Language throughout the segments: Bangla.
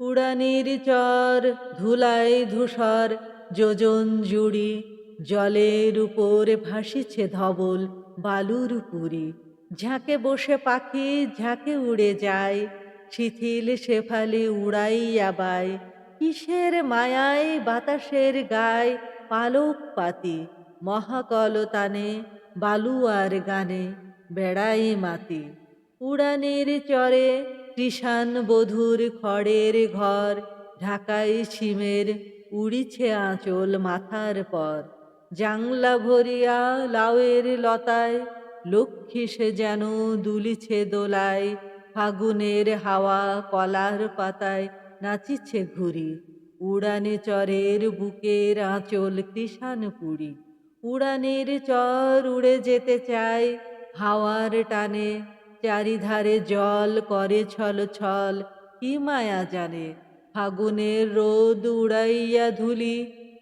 উড়ানির চর ধুলায় ধূসর যোজন জুড়ি, জলের উপর ভাসিছে ধবল বালুর পুরি। ঝাঁকে বসে পাখি ঝাঁকে উড়ে যায়, শিথিল শেফালি উড়াইয়া বায়। কিসের মায়ায় বাতাসের গায় পালক পাতি, মহাকলতানে বালুয়ার গানে বেড়াই মাতি। উড়ানের চরে কৃষাণ বধূর খড়ের ঘর, ঢাকাই শিমের উড়িছে আঁচল মাথার পর। জাংলা ভরিয়া লাউয়ের লতায় লক্ষ্মী সে যেন দুলিছে দোলায়। ফাগুনের হাওয়া কলার পাতায় নাচিছে ঘুরি। উড়ানে চরের বুকের আঁচল কৃষাণপুরী। উড়ানের চর উড়ে যেতে চায় হাওয়ার টানে, চারিধারে জল করে ছল ছল। কি মায়া জানে ফাগুনের রোদ উড়াইয়া ধুলি,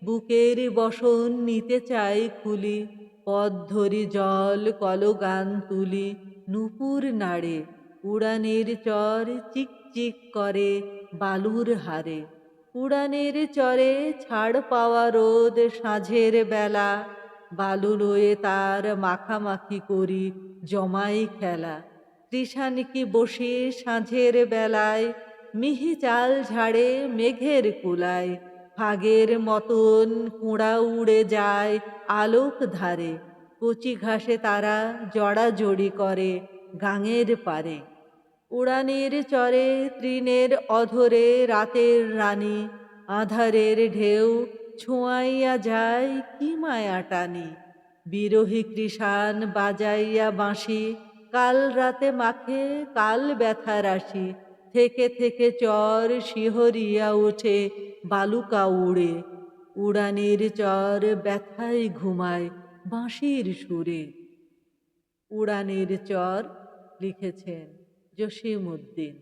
বুকের বসন নিতে চাই খুলি। পথ ধরি জল কলগান তুলি, নূপুর নাড়ে। উড়ানের চর চিকচিক করে বালুর হারে। উড়ানের চরে ছাড় পাওয়া রোদ সাঁঝের বেলা, বালু লয়ে তার মাখামাখি করি জমাই খেলা। কৃষাণিকি বসে সাঁঝের বেলায়, মিহি চাল ঝাড়ে মেঘের কুলায়। ফাগের মতন কুঁড়া উড়ে যায় আলোক ধারে, কচি ঘাসে তারা জড়াজড়ি করে গাঙের পারে। উড়ানের চরে তৃণের অধরে রাতের রানী, আধারের ঢেউ ছোঁয়াইয়া যায় কি মায়া টানি। বিরহী কৃষাণ বাজাইয়া বাঁশি, কাল রাতে মাখে কাল ব্যথা রাশি। থেকে থেকে চর শিহরিয়া ওঠে বালুকা উড়ে। উড়ানের চর ব্যথায় ঘুমায় বাঁশির সুরে। উড়ানের চর লিখেছেন জসিম উদ্দিন।